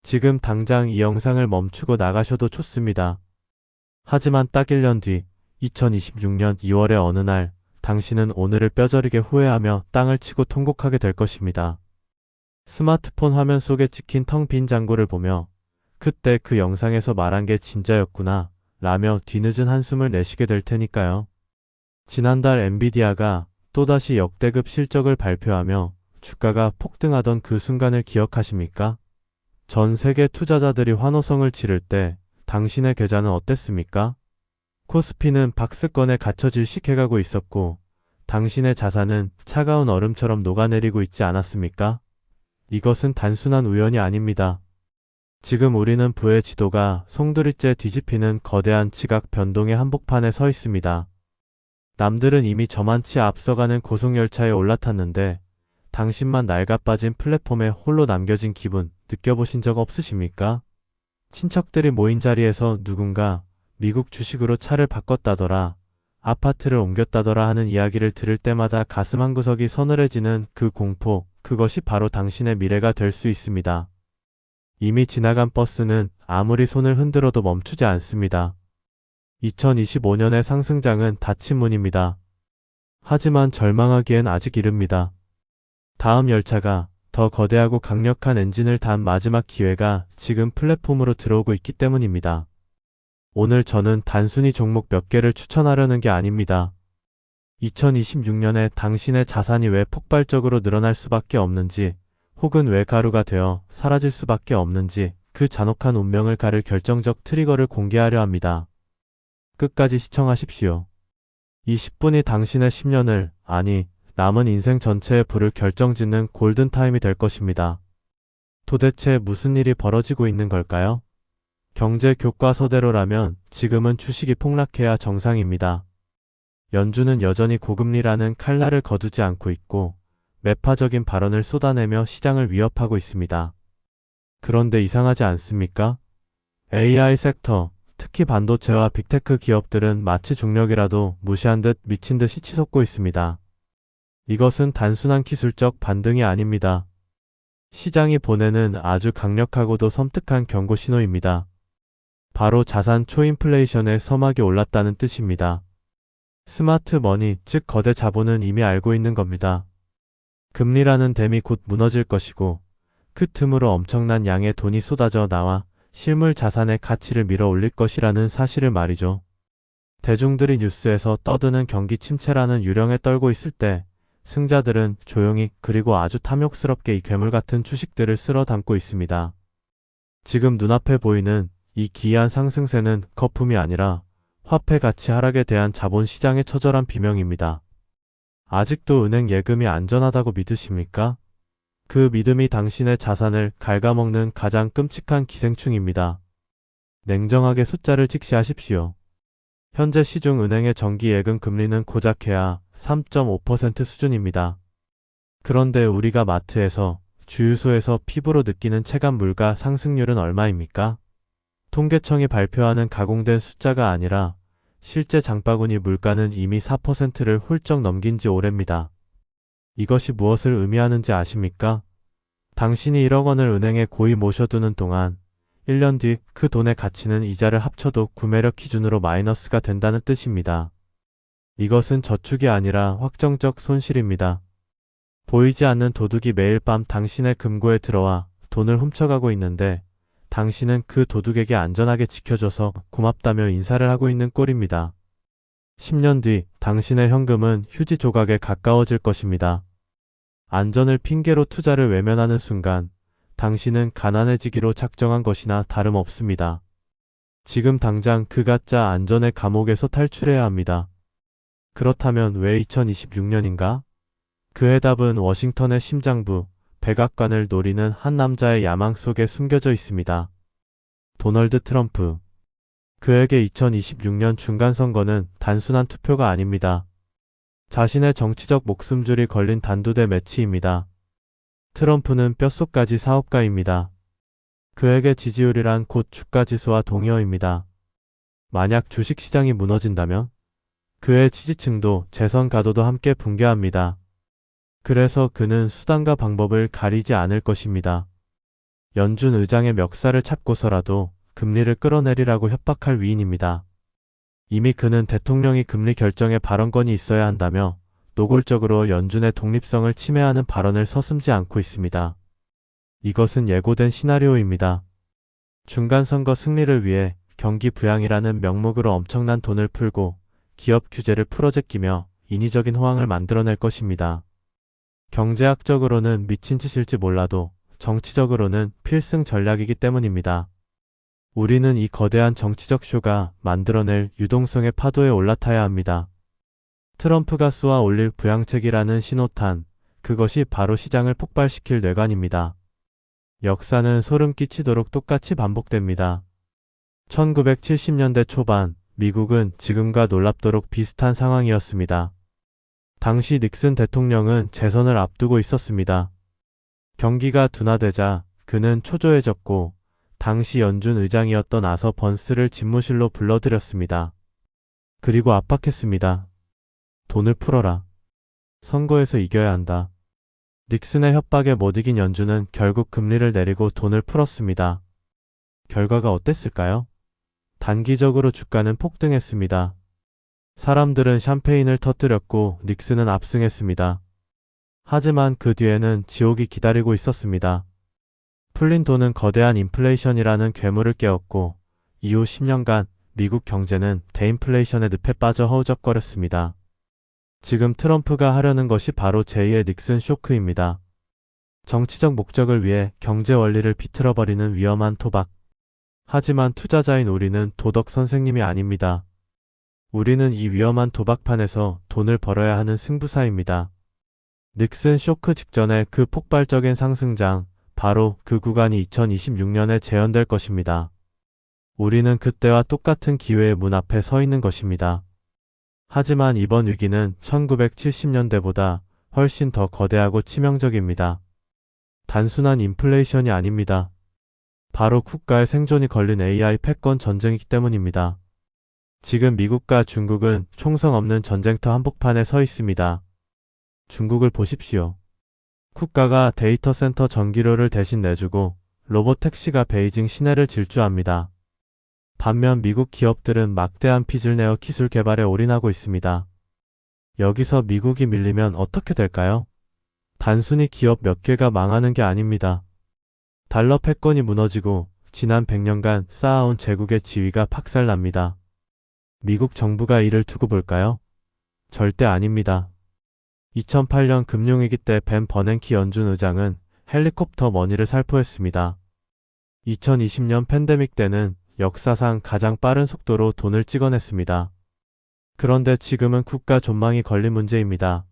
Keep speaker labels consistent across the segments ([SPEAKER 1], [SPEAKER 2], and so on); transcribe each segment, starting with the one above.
[SPEAKER 1] 지금 당장 이 영상을 멈추고 나가셔도 좋습니다. 하지만 딱 1년 뒤 2026년 2월의 어느 날 당신은 오늘을 뼈저리게 후회하며 땅을 치고 통곡하게 될 것입니다. 스마트폰 화면 속에 찍힌 텅 빈 장고를 보며 그때 그 영상에서 말한 게 진짜였구나 라며 뒤늦은 한숨을 내쉬게 될 테니까요. 지난달 엔비디아가 또다시 역대급 실적을 발표하며 주가가 폭등하던 그 순간을 기억하십니까? 전 세계 투자자들이 환호성을 지를 때 당신의 계좌는 어땠습니까? 코스피는 박스권에 갇혀 질식해가고 있었고 당신의 자산은 차가운 얼음처럼 녹아내리고 있지 않았습니까? 이것은 단순한 우연이 아닙니다. 지금 우리는 부의 지도가 송두리째 뒤집히는 거대한 지각 변동의 한복판에 서 있습니다. 남들은 이미 저만치 앞서가는 고속열차에 올라탔는데 당신만 낡아빠진 플랫폼에 홀로 남겨진 기분 느껴보신 적 없으십니까? 친척들이 모인 자리에서 누군가 미국 주식으로 차를 바꿨다더라, 아파트를 옮겼다더라 하는 이야기를 들을 때마다 가슴 한구석이 서늘해지는 그 공포, 그것이 바로 당신의 미래가 될 수 있습니다. 이미 지나간 버스는 아무리 손을 흔들어도 멈추지 않습니다. 2025년의 상승장은 닫힌 문입니다. 하지만 절망하기엔 아직 이릅니다. 다음 열차가 더 거대하고 강력한 엔진을 단 마지막 기회가 지금 플랫폼으로 들어오고 있기 때문입니다. 오늘 저는 단순히 종목 몇 개를 추천하려는 게 아닙니다. 2026년에 당신의 자산이 왜 폭발적으로 늘어날 수밖에 없는지, 혹은 왜 가루가 되어 사라질 수밖에 없는지 그 잔혹한 운명을 가를 결정적 트리거를 공개하려 합니다. 끝까지 시청하십시오. 이 10분이 당신의 10년을, 아니 남은 인생 전체의 불을 결정짓는 골든타임이 될 것입니다. 도대체 무슨 일이 벌어지고 있는 걸까요? 경제 교과서대로라면 지금은 주식이 폭락해야 정상입니다. 연준은 여전히 고금리라는 칼날을 거두지 않고 있고 매파적인 발언을 쏟아내며 시장을 위협하고 있습니다. 그런데 이상하지 않습니까? AI 섹터, 특히 반도체와 빅테크 기업들은 마치 중력이라도 무시한 듯 미친 듯이 치솟고 있습니다. 이것은 단순한 기술적 반등이 아닙니다. 시장이 보내는 아주 강력하고도 섬뜩한 경고 신호입니다. 바로 자산 초인플레이션의 서막이 올랐다는 뜻입니다. 스마트 머니, 즉 거대 자본은 이미 알고 있는 겁니다. 금리라는 댐이 곧 무너질 것이고 그 틈으로 엄청난 양의 돈이 쏟아져 나와 실물 자산의 가치를 밀어 올릴 것이라는 사실을 말이죠. 대중들이 뉴스에서 떠드는 경기 침체라는 유령에 떨고 있을 때 승자들은 조용히 그리고 아주 탐욕스럽게 이 괴물 같은 주식들을 쓸어 담고 있습니다. 지금 눈앞에 보이는 이 기이한 상승세는 거품이 아니라 화폐 가치 하락에 대한 자본시장의 처절한 비명입니다. 아직도 은행 예금이 안전하다고 믿으십니까? 그 믿음이 당신의 자산을 갉아먹는 가장 끔찍한 기생충입니다. 냉정하게 숫자를 직시하십시오. 현재 시중은행의 정기예금 금리는 고작 해야 3.5% 수준입니다. 그런데 우리가 마트에서, 주유소에서 피부로 느끼는 체감 물가 상승률은 얼마입니까? 통계청이 발표하는 가공된 숫자가 아니라 실제 장바구니 물가는 이미 4%를 훌쩍 넘긴 지 오래입니다. 이것이 무엇을 의미하는지 아십니까? 당신이 1억 원을 은행에 고이 모셔두는 동안 1년 뒤 그 돈의 가치는 이자를 합쳐도 구매력 기준으로 마이너스가 된다는 뜻입니다. 이것은 저축이 아니라 확정적 손실입니다. 보이지 않는 도둑이 매일 밤 당신의 금고에 들어와 돈을 훔쳐가고 있는데 당신은 그 도둑에게 안전하게 지켜줘서 고맙다며 인사를 하고 있는 꼴입니다. 10년 뒤 당신의 현금은 휴지 조각에 가까워질 것입니다. 안전을 핑계로 투자를 외면하는 순간 당신은 가난해지기로 작정한 것이나 다름없습니다. 지금 당장 그 가짜 안전의 감옥에서 탈출해야 합니다. 그렇다면 왜 2026년인가? 그 해답은 워싱턴의 심장부, 백악관을 노리는 한 남자의 야망 속에 숨겨져 있습니다. 도널드 트럼프. 그에게 2026년 중간선거는 단순한 투표가 아닙니다. 자신의 정치적 목숨줄이 걸린 단두대 매치입니다. 트럼프는 뼛속까지 사업가입니다. 그에게 지지율이란 곧 주가지수와 동의어입니다. 만약 주식시장이 무너진다면 그의 지지층도 재선 가도도 함께 붕괴합니다. 그래서 그는 수단과 방법을 가리지 않을 것입니다. 연준 의장의 멱살을 잡고서라도 금리를 끌어내리라고 협박할 위인입니다. 이미 그는 대통령이 금리 결정에 발언권이 있어야 한다며 노골적으로 연준의 독립성을 침해하는 발언을 서슴지 않고 있습니다. 이것은 예고된 시나리오입니다. 중간선거 승리를 위해 경기 부양이라는 명목으로 엄청난 돈을 풀고 기업 규제를 풀어제끼며 인위적인 호황을 만들어낼 것입니다. 경제학적으로는 미친 짓일지 몰라도 정치적으로는 필승 전략이기 때문입니다. 우리는 이 거대한 정치적 쇼가 만들어낼 유동성의 파도에 올라타야 합니다. 트럼프가 쏘아 올릴 부양책이라는 신호탄, 그것이 바로 시장을 폭발시킬 뇌관입니다. 역사는 소름 끼치도록 똑같이 반복됩니다. 1970년대 초반, 미국은 지금과 놀랍도록 비슷한 상황이었습니다. 당시 닉슨 대통령은 재선을 앞두고 있었습니다. 경기가 둔화되자 그는 초조해졌고 당시 연준 의장이었던 아서 번스를 집무실로 불러들였습니다. 그리고 압박했습니다. 돈을 풀어라. 선거에서 이겨야 한다. 닉슨의 협박에 못 이긴 연준은 결국 금리를 내리고 돈을 풀었습니다. 결과가 어땠을까요? 단기적으로 주가는 폭등했습니다. 사람들은 샴페인을 터뜨렸고 닉슨은 압승했습니다. 하지만 그 뒤에는 지옥이 기다리고 있었습니다. 풀린 돈은 거대한 인플레이션이라는 괴물을 깨웠고 이후 10년간 미국 경제는 대인플레이션의 늪에 빠져 허우적거렸습니다. 지금 트럼프가 하려는 것이 바로 제2의 닉슨 쇼크입니다. 정치적 목적을 위해 경제 원리를 비틀어버리는 위험한 토박. 하지만 투자자인 우리는 도덕 선생님이 아닙니다. 우리는 이 위험한 도박판에서 돈을 벌어야 하는 승부사입니다. 닉슨 쇼크 직전의 그 폭발적인 상승장, 바로 그 구간이 2026년에 재현될 것입니다. 우리는 그때와 똑같은 기회의 문 앞에 서 있는 것입니다. 하지만 이번 위기는 1970년대보다 훨씬 더 거대하고 치명적입니다. 단순한 인플레이션이 아닙니다. 바로 국가의 생존이 걸린 AI 패권 전쟁이기 때문입니다. 지금 미국과 중국은 총성 없는 전쟁터 한복판에 서 있습니다. 중국을 보십시오. 국가가 데이터 센터 전기료를 대신 내주고 로봇택시가 베이징 시내를 질주합니다. 반면 미국 기업들은 막대한 빚을 내어 기술 개발에 올인하고 있습니다. 여기서 미국이 밀리면 어떻게 될까요? 단순히 기업 몇 개가 망하는 게 아닙니다. 달러 패권이 무너지고 지난 100년간 쌓아온 제국의 지위가 박살납니다. 미국 정부가 이를 두고 볼까요? 절대 아닙니다. 2008년 금융위기 때 벤 버냉키 연준 의장은 헬리콥터 머니를 살포했습니다. 2020년 팬데믹 때는 역사상 가장 빠른 속도로 돈을 찍어냈습니다. 그런데 지금은 국가 존망이 걸린 문제입니다.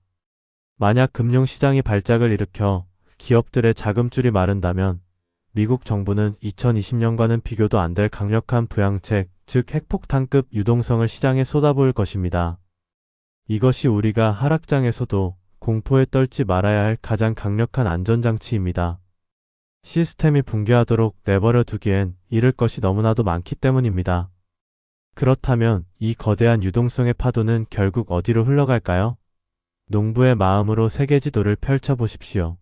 [SPEAKER 1] 만약 금융시장이 발작을 일으켜 기업들의 자금줄이 마른다면 미국 정부는 2020년과는 비교도 안 될 강력한 부양책, 즉 핵폭탄급 유동성을 시장에 쏟아부을 것입니다. 이것이 우리가 하락장에서도 공포에 떨지 말아야 할 가장 강력한 안전장치입니다. 시스템이 붕괴하도록 내버려 두기엔 잃을 것이 너무나도 많기 때문입니다. 그렇다면 이 거대한 유동성의 파도는 결국 어디로 흘러갈까요? 농부의 마음으로 세계 지도를 펼쳐보십시오.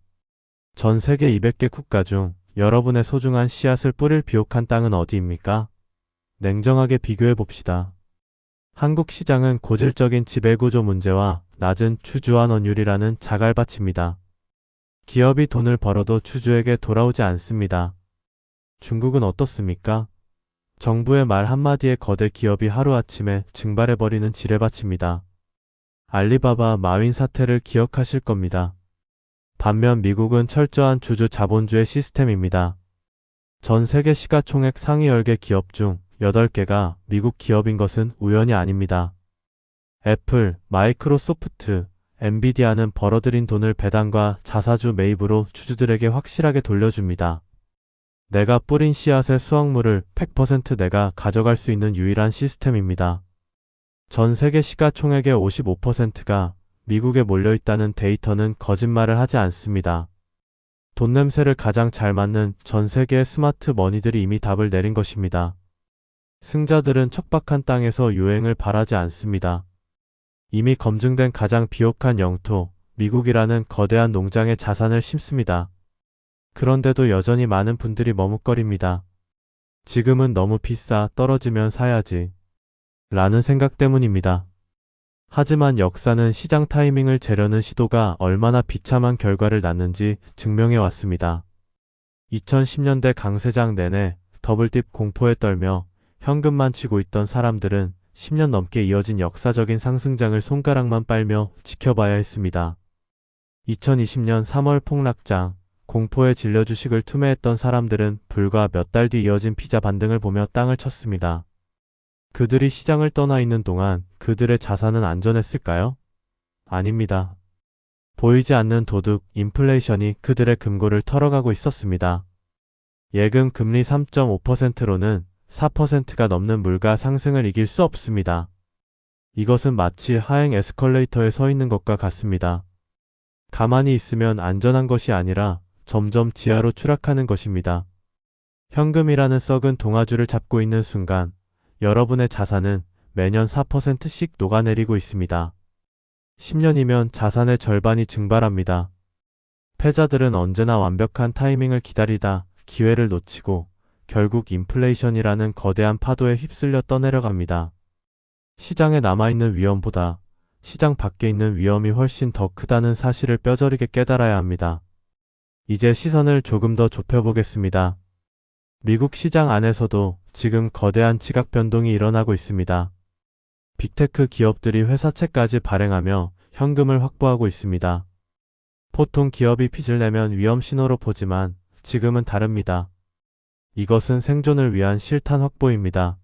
[SPEAKER 1] 전 세계 200개 국가 중 여러분의 소중한 씨앗을 뿌릴 비옥한 땅은 어디입니까? 냉정하게 비교해 봅시다. 한국 시장은 고질적인 지배구조 문제와 낮은 주주환원율이라는 자갈밭입니다. 기업이 돈을 벌어도 주주에게 돌아오지 않습니다. 중국은 어떻습니까? 정부의 말 한마디에 거대 기업이 하루아침에 증발해버리는 지뢰밭입니다. 알리바바 마윈 사태를 기억하실 겁니다. 반면 미국은 철저한 주주 자본주의 시스템입니다. 전 세계 시가총액 상위 10개 기업 중 8개가 미국 기업인 것은 우연이 아닙니다. 애플, 마이크로소프트, 엔비디아는 벌어들인 돈을 배당과 자사주 매입으로 주주들에게 확실하게 돌려줍니다. 내가 뿌린 씨앗의 수확물을 100% 내가 가져갈 수 있는 유일한 시스템입니다. 전 세계 시가총액의 55%가 미국에 몰려있다는 데이터는 거짓말을 하지 않습니다. 돈 냄새를 가장 잘 맡는 전 세계의 스마트 머니들이 이미 답을 내린 것입니다. 승자들은 척박한 땅에서 유행을 바라지 않습니다. 이미 검증된 가장 비옥한 영토, 미국이라는 거대한 농장에 자산을 심습니다. 그런데도 여전히 많은 분들이 머뭇거립니다. 지금은 너무 비싸, 떨어지면 사야지. 라는 생각 때문입니다. 하지만 역사는 시장 타이밍을 재려는 시도가 얼마나 비참한 결과를 낳는지 증명해 왔습니다. 2010년대 강세장 내내 더블딥 공포에 떨며 현금만 쥐고 있던 사람들은 10년 넘게 이어진 역사적인 상승장을 손가락만 빨며 지켜봐야 했습니다. 2020년 3월 폭락장, 공포에 질려 주식을 투매했던 사람들은 불과 몇 달 뒤 이어진 피자 반등을 보며 땅을 쳤습니다. 그들이 시장을 떠나 있는 동안 그들의 자산은 안전했을까요? 아닙니다. 보이지 않는 도둑, 인플레이션이 그들의 금고를 털어가고 있었습니다. 예금 금리 3.5%로는 4%가 넘는 물가 상승을 이길 수 없습니다. 이것은 마치 하행 에스컬레이터에 서 있는 것과 같습니다. 가만히 있으면 안전한 것이 아니라 점점 지하로 추락하는 것입니다. 현금이라는 썩은 동아줄을 잡고 있는 순간 여러분의 자산은 매년 4%씩 녹아내리고 있습니다. 10년이면 자산의 절반이 증발합니다. 패자들은 언제나 완벽한 타이밍을 기다리다 기회를 놓치고 결국 인플레이션이라는 거대한 파도에 휩쓸려 떠내려갑니다. 시장에 남아있는 위험보다 시장 밖에 있는 위험이 훨씬 더 크다는 사실을 뼈저리게 깨달아야 합니다. 이제 시선을 조금 더 좁혀보겠습니다. 미국 시장 안에서도 지금 거대한 지각 변동이 일어나고 있습니다. 빅테크 기업들이 회사채까지 발행하며 현금을 확보하고 있습니다. 보통 기업이 빚을 내면 위험 신호로 보지만 지금은 다릅니다. 이것은 생존을 위한 실탄 확보입니다.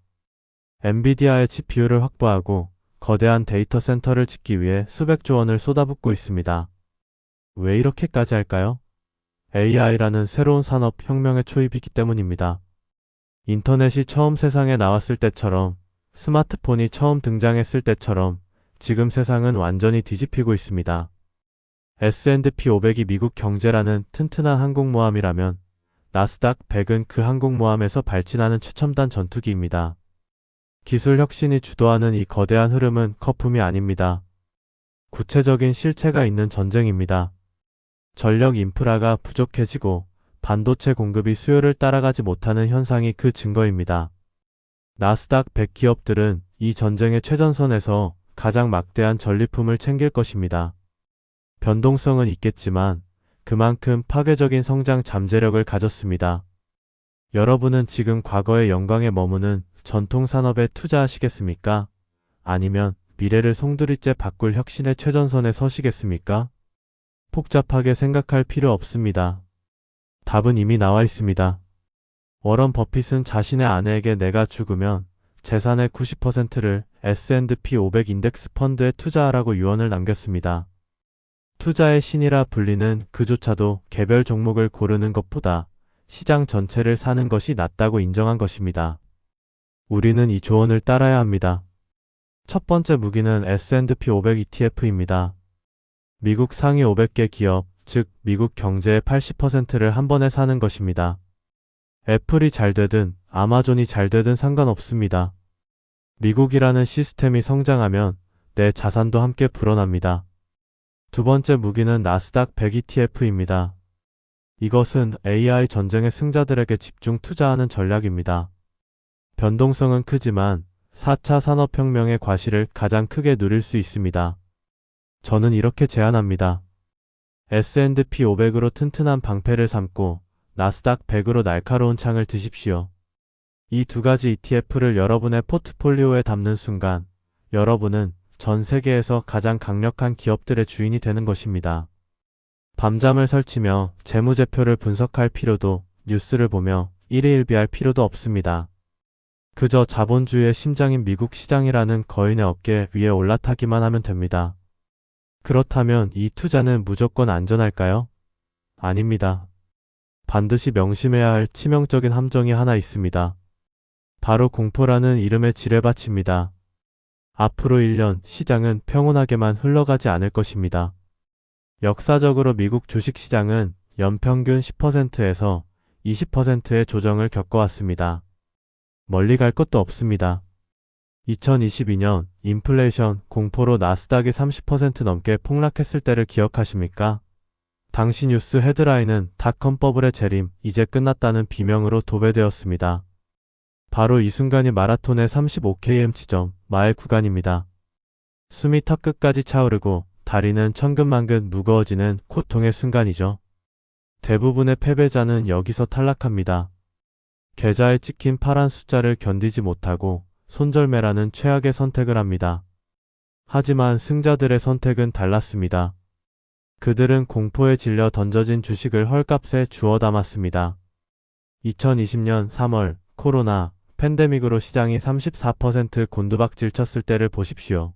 [SPEAKER 1] 엔비디아의 GPU를 확보하고 거대한 데이터 센터를 짓기 위해 수백조 원을 쏟아붓고 있습니다. 왜 이렇게까지 할까요? AI라는 새로운 산업 혁명의 초입이기 때문입니다. 인터넷이 처음 세상에 나왔을 때처럼, 스마트폰이 처음 등장했을 때처럼 지금 세상은 완전히 뒤집히고 있습니다. S&P 500이 미국 경제라는 튼튼한 항공모함이라면 나스닥 100은 그 항공모함에서 발진하는 최첨단 전투기입니다. 기술 혁신이 주도하는 이 거대한 흐름은 거품이 아닙니다. 구체적인 실체가 있는 전쟁입니다. 전력 인프라가 부족해지고 반도체 공급이 수요를 따라가지 못하는 현상이 그 증거입니다. 나스닥 100 기업들은 이 전쟁의 최전선에서 가장 막대한 전리품을 챙길 것입니다. 변동성은 있겠지만 그만큼 파괴적인 성장 잠재력을 가졌습니다. 여러분은 지금 과거의 영광에 머무는 전통 산업에 투자하시겠습니까? 아니면 미래를 송두리째 바꿀 혁신의 최전선에 서시겠습니까? 복잡하게 생각할 필요 없습니다. 답은 이미 나와 있습니다. 워런 버핏은 자신의 아내에게 내가 죽으면 재산의 90%를 S&P 500 인덱스 펀드에 투자하라고 유언을 남겼습니다. 투자의 신이라 불리는 그조차도 개별 종목을 고르는 것보다 시장 전체를 사는 것이 낫다고 인정한 것입니다. 우리는 이 조언을 따라야 합니다. 첫 번째 무기는 S&P 500 ETF입니다. 미국 상위 500개 기업, 즉 미국 경제의 80%를 한 번에 사는 것입니다. 애플이 잘 되든 아마존이 잘 되든 상관없습니다. 미국이라는 시스템이 성장하면 내 자산도 함께 불어납니다. 두 번째 무기는 나스닥 100 ETF입니다. 이것은 AI 전쟁의 승자들에게 집중 투자하는 전략입니다. 변동성은 크지만 4차 산업혁명의 과실을 가장 크게 누릴 수 있습니다. 저는 이렇게 제안합니다. S&P 500으로 튼튼한 방패를 삼고 나스닥 100으로 날카로운 창을 드십시오. 이 두 가지 ETF를 여러분의 포트폴리오에 담는 순간 여러분은 전 세계에서 가장 강력한 기업들의 주인이 되는 것입니다. 밤잠을 설치며 재무제표를 분석할 필요도, 뉴스를 보며 일희일비할 필요도 없습니다. 그저 자본주의의 심장인 미국 시장이라는 거인의 어깨 위에 올라타기만 하면 됩니다. 그렇다면 이 투자는 무조건 안전할까요? 아닙니다. 반드시 명심해야 할 치명적인 함정이 하나 있습니다. 바로 공포라는 이름의 지뢰밭입니다. 앞으로 1년 시장은 평온하게만 흘러가지 않을 것입니다. 역사적으로 미국 주식시장은 연평균 10%에서 20%의 조정을 겪어왔습니다. 멀리 갈 것도 없습니다. 2022년 인플레이션 공포로 나스닥이 30% 넘게 폭락했을 때를 기억하십니까? 당시 뉴스 헤드라인은 닷컴 버블의 재림, 이제 끝났다는 비명으로 도배되었습니다. 바로 이 순간이 마라톤의 35km 지점, 마일 구간입니다. 숨이 턱끝까지 차오르고 다리는 천근만근 무거워지는 고통의 순간이죠. 대부분의 패배자는 여기서 탈락합니다. 계좌에 찍힌 파란 숫자를 견디지 못하고 손절매라는 최악의 선택을 합니다. 하지만 승자들의 선택은 달랐습니다. 그들은 공포에 질려 던져진 주식을 헐값에 주워 담았습니다. 2020년 3월 코로나 팬데믹으로 시장이 34% 곤두박질 쳤을 때를 보십시오.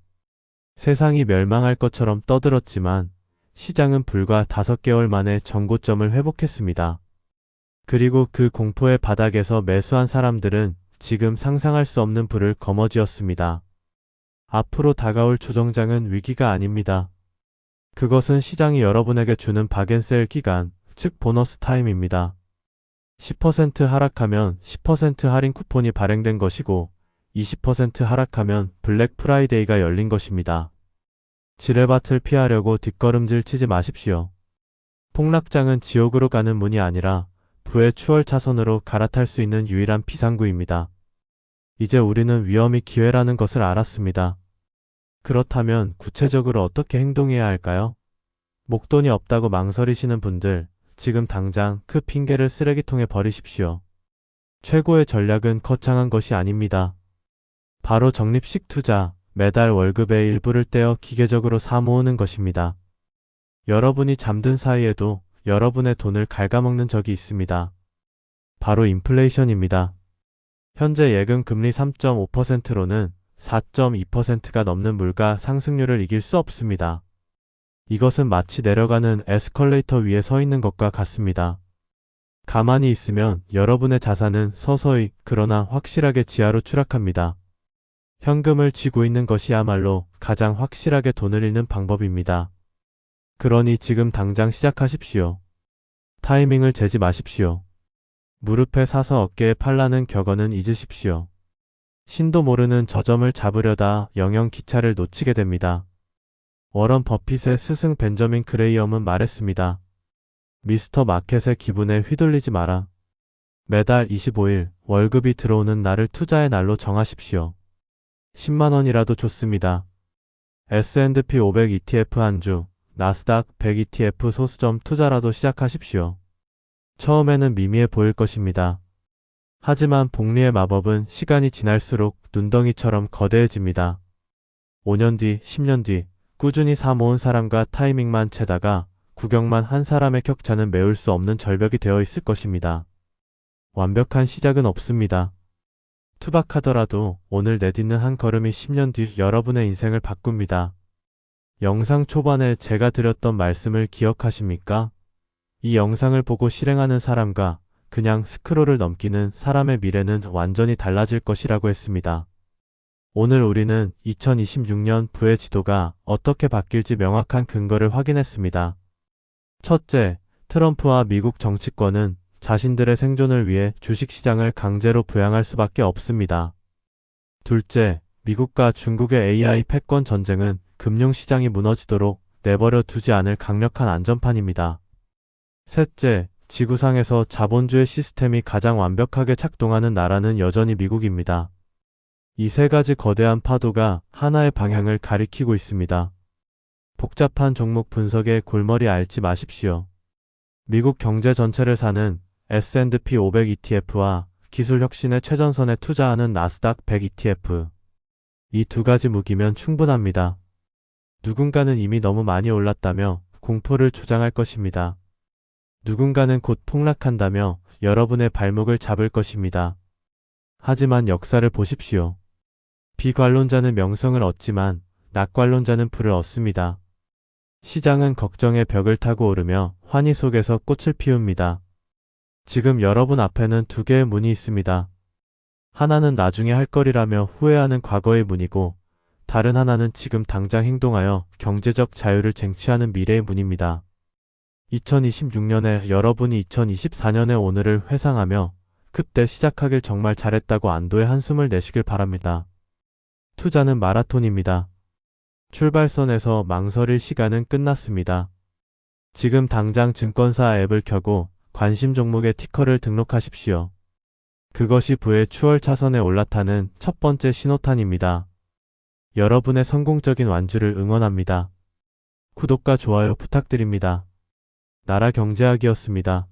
[SPEAKER 1] 세상이 멸망할 것처럼 떠들었지만 시장은 불과 5개월 만에 전고점을 회복했습니다. 그리고 그 공포의 바닥에서 매수한 사람들은 지금 상상할 수 없는 부를 거머쥐었습니다. 앞으로 다가올 조정장은 위기가 아닙니다. 그것은 시장이 여러분에게 주는 박앤셀 기간, 즉 보너스 타임입니다. 10% 하락하면 10% 할인 쿠폰이 발행된 것이고 20% 하락하면 블랙 프라이데이가 열린 것입니다. 지뢰밭을 피하려고 뒷걸음질 치지 마십시오. 폭락장은 지옥으로 가는 문이 아니라 부의 추월 차선으로 갈아탈 수 있는 유일한 비상구입니다. 이제 우리는 위험이 기회라는 것을 알았습니다. 그렇다면 구체적으로 어떻게 행동해야 할까요? 목돈이 없다고 망설이시는 분들, 지금 당장 그 핑계를 쓰레기통에 버리십시오. 최고의 전략은 거창한 것이 아닙니다. 바로 적립식 투자, 매달 월급의 일부를 떼어 기계적으로 사모으는 것입니다. 여러분이 잠든 사이에도 여러분의 돈을 갉아먹는 적이 있습니다. 바로 인플레이션입니다. 현재 예금 금리 3.5%로는 4.2%가 넘는 물가 상승률을 이길 수 없습니다. 이것은 마치 내려가는 에스컬레이터 위에 서 있는 것과 같습니다. 가만히 있으면 여러분의 자산은 서서히 그러나 확실하게 지하로 추락합니다. 현금을 쥐고 있는 것이야말로 가장 확실하게 돈을 잃는 방법입니다. 그러니 지금 당장 시작하십시오. 타이밍을 재지 마십시오. 무릎에 사서 어깨에 팔라는 격언은 잊으십시오. 신도 모르는 저점을 잡으려다 영영 기차를 놓치게 됩니다. 워런 버핏의 스승 벤저민 그레이엄은 말했습니다. 미스터 마켓의 기분에 휘둘리지 마라. 매달 25일 월급이 들어오는 날을 투자의 날로 정하십시오. 10만원이라도 좋습니다. S&P 500 ETF 한 주, 나스닥 100 ETF 소수점 투자라도 시작하십시오. 처음에는 미미해 보일 것입니다. 하지만 복리의 마법은 시간이 지날수록 눈덩이처럼 거대해집니다. 5년 뒤, 10년 뒤 꾸준히 사모은 사람과 타이밍만 채다가 구경만 한 사람의 격차는 메울 수 없는 절벽이 되어 있을 것입니다. 완벽한 시작은 없습니다. 투박하더라도 오늘 내딛는 한 걸음이 10년 뒤 여러분의 인생을 바꿉니다. 영상 초반에 제가 드렸던 말씀을 기억하십니까? 이 영상을 보고 실행하는 사람과 그냥 스크롤을 넘기는 사람의 미래는 완전히 달라질 것이라고 했습니다. 오늘 우리는 2026년 부의 지도가 어떻게 바뀔지 명확한 근거를 확인했습니다. 첫째, 트럼프와 미국 정치권은 자신들의 생존을 위해 주식시장을 강제로 부양할 수밖에 없습니다. 둘째, 미국과 중국의 AI 패권 전쟁은 금융시장이 무너지도록 내버려 두지 않을 강력한 안전판입니다. 셋째, 지구상에서 자본주의 시스템이 가장 완벽하게 작동하는 나라는 여전히 미국입니다. 이 세 가지 거대한 파도가 하나의 방향을 가리키고 있습니다. 복잡한 종목 분석에 골머리 앓지 마십시오. 미국 경제 전체를 사는 S&P 500 ETF와 기술 혁신의 최전선에 투자하는 나스닥 100 ETF. 이 두 가지 무기면 충분합니다. 누군가는 이미 너무 많이 올랐다며 공포를 조장할 것입니다. 누군가는 곧 폭락한다며 여러분의 발목을 잡을 것입니다. 하지만 역사를 보십시오. 비관론자는 명성을 얻지만 낙관론자는 부를 얻습니다. 시장은 걱정의 벽을 타고 오르며 환희 속에서 꽃을 피웁니다. 지금 여러분 앞에는 두 개의 문이 있습니다. 하나는 나중에 할 거리라며 후회하는 과거의 문이고 다른 하나는 지금 당장 행동하여 경제적 자유를 쟁취하는 미래의 문입니다. 2026년에 여러분이 2024년의 오늘을 회상하며 그때 시작하길 정말 잘했다고 안도의 한숨을 내쉬길 바랍니다. 투자는 마라톤입니다. 출발선에서 망설일 시간은 끝났습니다. 지금 당장 증권사 앱을 켜고 관심 종목의 티커를 등록하십시오. 그것이 부의 추월 차선에 올라타는 첫 번째 신호탄입니다. 여러분의 성공적인 완주를 응원합니다. 구독과 좋아요 부탁드립니다. 나라경제학이었습니다.